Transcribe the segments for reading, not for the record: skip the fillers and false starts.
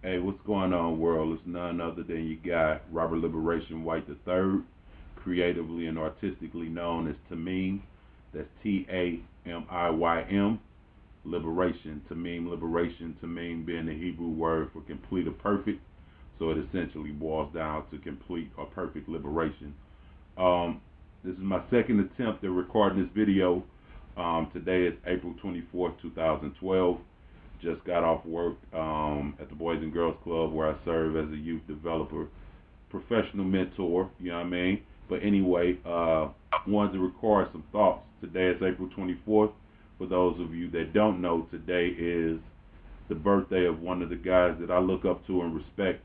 Hey, what's going on, world? It's none other than your guy, Robert Liberation White III, creatively and artistically known as Tamim. That's Tamiym, liberation. Tamim, liberation. Tamim being the Hebrew word for complete or perfect. So it essentially boils down to complete or perfect liberation. Um, this is my second attempt at recording this video. Today is April 24th, 2012. Just got off work at the Boys and Girls Club where I serve as a youth developer, professional mentor, you know what I mean? But anyway, wanted to record some thoughts. Today is April 24th. For those of you that don't know, today is the birthday of one of the guys that I look up to and respect,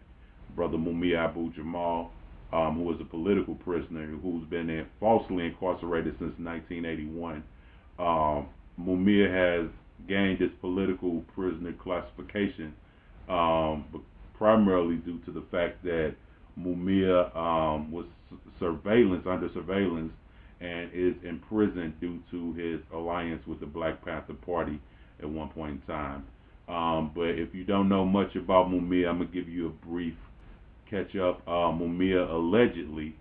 Brother Mumia Abu-Jamal, who was a political prisoner who's been falsely incarcerated since 1981. Mumia has gained its political prisoner classification, but primarily due to the fact that Mumia was under surveillance, and is imprisoned due to his alliance with the Black Panther Party at one point in time. But if you don't know much about Mumia, I'm gonna give you a brief catch up. Mumia allegedly,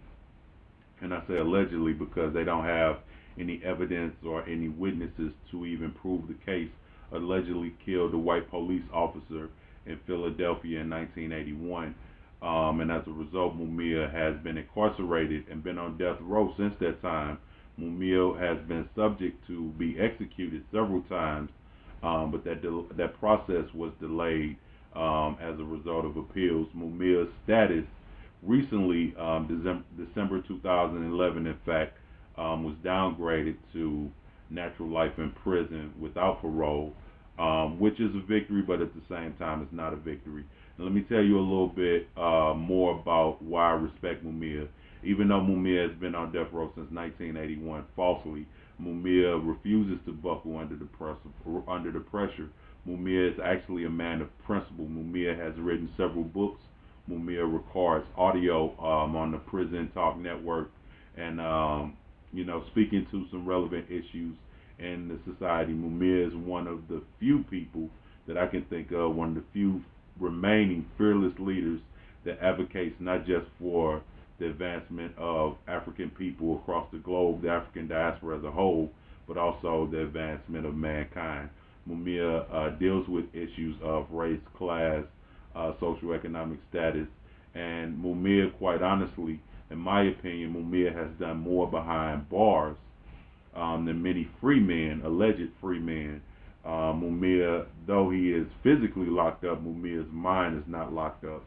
and I say allegedly because they don't have any evidence or any witnesses to even prove the case, allegedly killed a white police officer in Philadelphia in 1981. And as a result, Mumia has been incarcerated and been on death row since that time. Mumia has been subject to be executed several times, but that process was delayed as a result of appeals. Mumia's status recently, December 2011, in fact, was downgraded to natural life in prison without parole, which is a victory, but at the same time, it's not a victory. Now, let me tell you a little bit more about why I respect Mumia. Even though Mumia has been on death row since 1981 falsely, Mumia refuses to buckle under the pressure. Mumia is actually a man of principle. Mumia has written several books. Mumia records audio on the Prison Talk Network, and speaking to some relevant issues in the society. Mumia is one of the few people that I can think of, one of the few remaining fearless leaders that advocates not just for the advancement of African people across the globe, the African diaspora as a whole, but also the advancement of mankind. Mumia deals with issues of race, class, socioeconomic status, and Mumia, quite honestly, in my opinion, Mumia has done more behind bars than many free men, alleged free men. Mumia, though he is physically locked up, Mumia's mind is not locked up,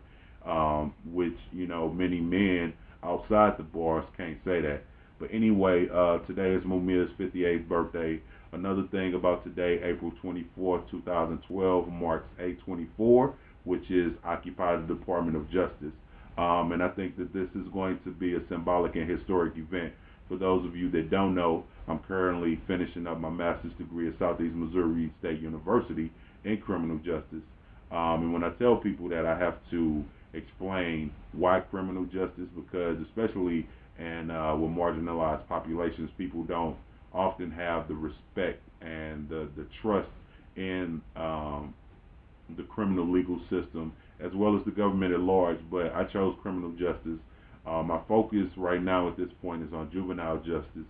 which, many men outside the bars can't say that. But anyway, today is Mumia's 58th birthday. Another thing about today, April 24th, 2012, marks A24, which is Occupy the Department of Justice. And I think that this is going to be a symbolic and historic event. For those of you that don't know, I'm currently finishing up my master's degree at Southeast Missouri State University in criminal justice. And when I tell people that, I have to explain why criminal justice, because especially in with marginalized populations, people don't often have the respect and the trust in the criminal legal system as well as the government at large. But I chose criminal justice. My focus right now at this point is on juvenile justice,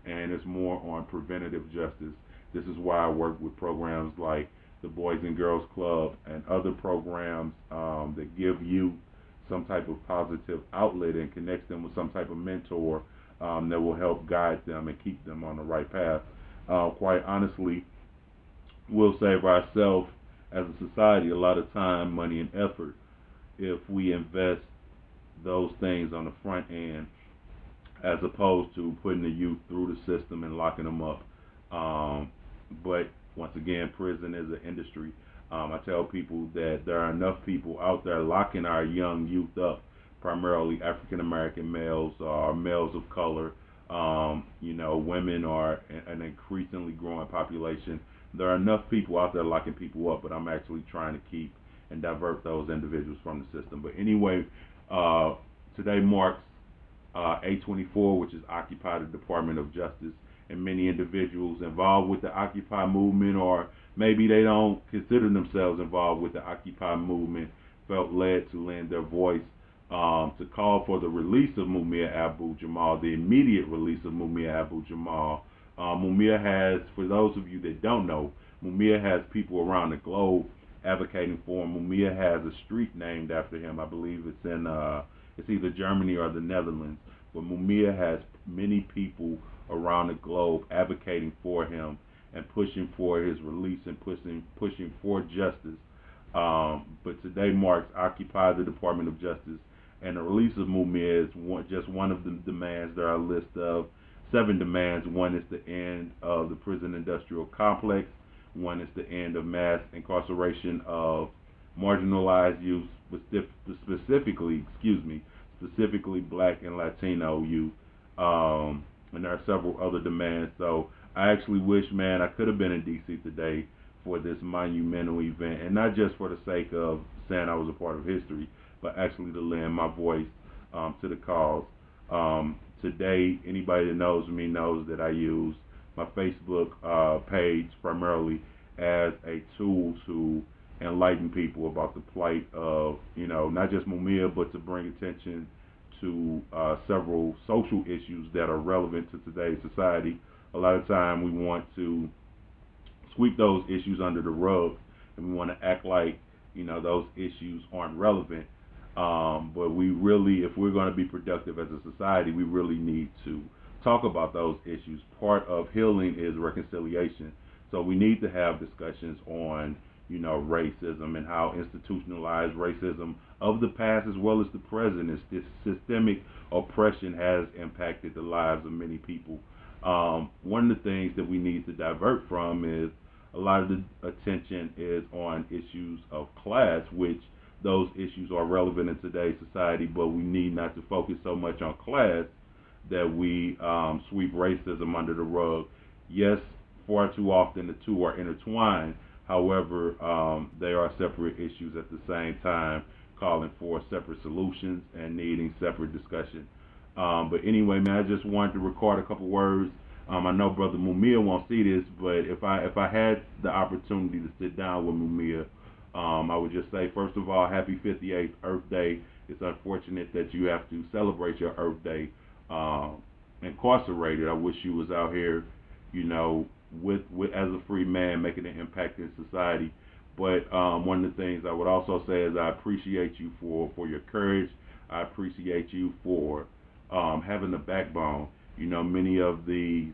and it's more on preventative justice. This is why I work with programs like the Boys and Girls Club and other programs that give you some type of positive outlet and connects them with some type of mentor that will help guide them and keep them on the right path. Quite honestly, we'll save ourselves as a society a lot of time, money, and effort if we invest those things on the front end as opposed to putting the youth through the system and locking them up. But once again, prison is an industry. I tell people that there are enough people out there locking our young youth up, primarily African American males or males of color. Women are an increasingly growing population. There are enough people out there locking people up, but I'm actually trying to keep and divert those individuals from the system. But anyway, today marks A24, which is Occupy the Department of Justice, and many individuals involved with the Occupy movement, or maybe they don't consider themselves involved with the Occupy movement, felt led to lend their voice to call for the release of Mumia Abu-Jamal, the immediate release of Mumia Abu-Jamal. Mumia has, for those of you that don't know, Mumia has people around the globe advocating for him. Mumia has a street named after him. I believe it's in it's either Germany or the Netherlands. But Mumia has many people around the globe advocating for him and pushing for his release and pushing for justice. But today marks Occupy the Department of Justice, and the release of Mumia is just one of the demands. There are a list of 7 demands. One is the end of the prison industrial complex. One is the end of mass incarceration of marginalized youth, specifically Black and Latino youth. And there are several other demands. So I actually wish, man, I could have been in D.C. today for this monumental event, and not just for the sake of saying I was a part of history, but actually to lend my voice to the cause. Today, anybody that knows me knows that I use my Facebook page primarily as a tool to enlighten people about the plight of, not just Mumia, but to bring attention to several social issues that are relevant to today's society. A lot of time we want to sweep those issues under the rug, and we want to act like those issues aren't relevant. But we really, if we're going to be productive as a society, we really need to talk about those issues. Part of healing is reconciliation. So we need to have discussions on racism and how institutionalized racism of the past as well as the present is this systemic oppression has impacted the lives of many people. One of the things that we need to divert from is a lot of the attention is on issues of class, which those issues are relevant in today's society, but we need not to focus so much on class that we sweep racism under the rug. Yes, far too often the two are intertwined. However, they are separate issues at the same time, calling for separate solutions and needing separate discussion. But anyway, man, I just wanted to record a couple words. I know Brother Mumia won't see this, but if I had the opportunity to sit down with Mumia, I would just say, first of all, happy 58th Earth Day. It's unfortunate that you have to celebrate your Earth Day incarcerated. I wish you was out here, with as a free man, making an impact in society. But one of the things I would also say is I appreciate you for your courage. I appreciate you for having the backbone. Many of the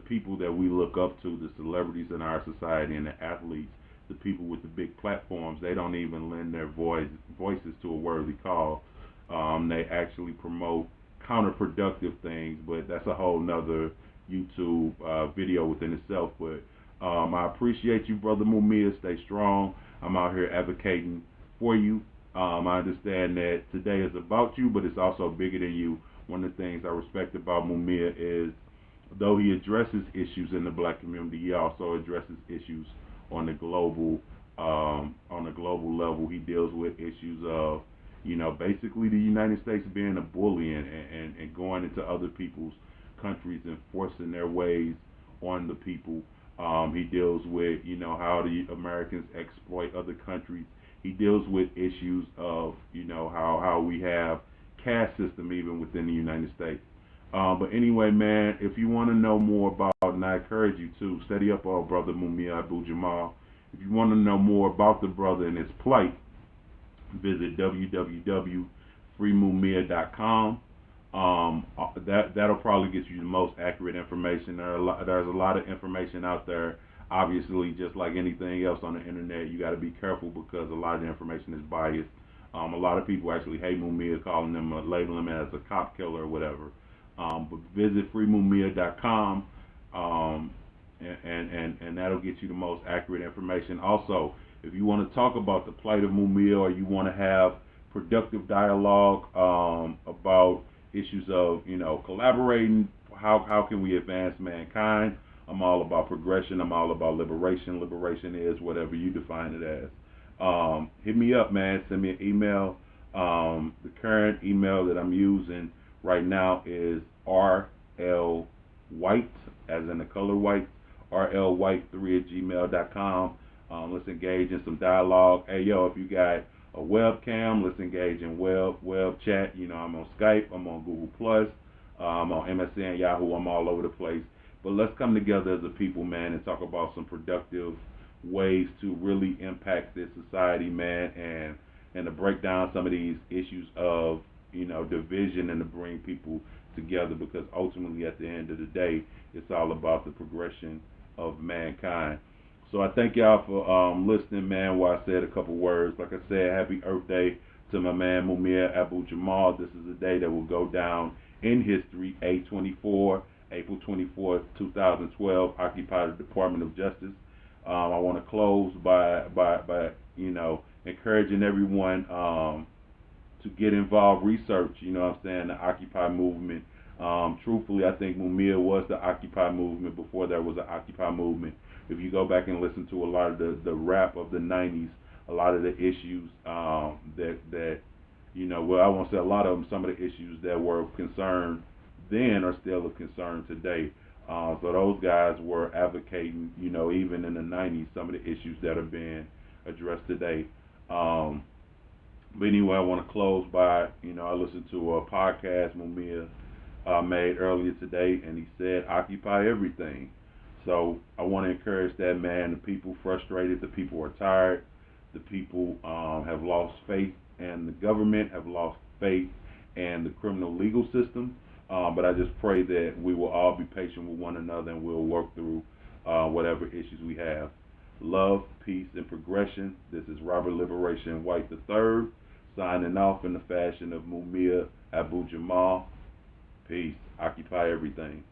people that we look up to, the celebrities in our society and the athletes, the people with the big platforms, they don't even lend their voices to a worthy cause. They actually promote counterproductive things, but that's a whole nother YouTube video within itself. But I appreciate you, Brother Mumia. Stay strong. I'm out here advocating for you. I understand that today is about you, but it's also bigger than you. One of the things I respect about Mumia is, though he addresses issues in the Black community, he also addresses issues on the global level. He deals with issues of, basically the United States being a bully and going into other people's countries and forcing their ways on the people. He deals with, how the Americans exploit other countries. He deals with issues of, how we have caste system even within the United States. But anyway, man, if you want to know more about, and I encourage you to study up on Brother Mumia Abu-Jamal. If you want to know more about the brother and his plight, visit www.freemumia.com. That'll probably get you the most accurate information. There's a lot of information out there. Obviously, just like anything else on the internet, you got to be careful because a lot of the information is biased. A lot of people actually hate Mumia, calling him, labeling him as a cop killer or whatever. But visit freemumia.com, and that'll get you the most accurate information. Also, if you want to talk about the plight of Mumia, or you want to have productive dialogue about issues of, collaborating, how can we advance mankind? I'm all about progression. I'm all about liberation. Liberation is whatever you define it as. Hit me up, man. Send me an email. The current email that I'm using right now is rlwhite, as in the color white, rlwhite3@gmail.com. Let's engage in some dialogue. Hey, yo, if you got a webcam, let's engage in web chat. You know, I'm on Skype, I'm on Google Plus, I'm on MSN, Yahoo, I'm all over the place. But let's come together as a people, man, and talk about some productive ways to really impact this society, man, and to break down some of these issues of, you know, division, and to bring people together, because ultimately at the end of the day, it's all about the progression of mankind. So I thank y'all for listening, man, while I said a couple words. Like I said, happy Earth Day to my man Mumia Abu-Jamal. This is a day that will go down in history. A24, April 24th, 2012, occupied the Department of Justice. I want to close by you know, encouraging everyone to get involved, research, you know what I'm saying, the Occupy movement. Truthfully, I think Mumia was the Occupy movement before there was an Occupy movement. If you go back and listen to a lot of the rap of the 90s, a lot of the issues that you know, well, I won't say a lot of them, some of the issues that were of concern then are still of concern today. So those guys were advocating, you know, even in the 90s, some of the issues that are being addressed today. But anyway, I want to close by, you know, I listened to a podcast Mumia made earlier today, and he said, occupy everything. So I want to encourage that, man. The people frustrated, the people are tired, the people have lost faith, and the government have lost faith in the criminal legal system. But I just pray that we will all be patient with one another, and we'll work through whatever issues we have. Love, peace, and progression. This is Robert Liberation White III, signing off in the fashion of Mumia Abu-Jamal. Peace. Occupy everything.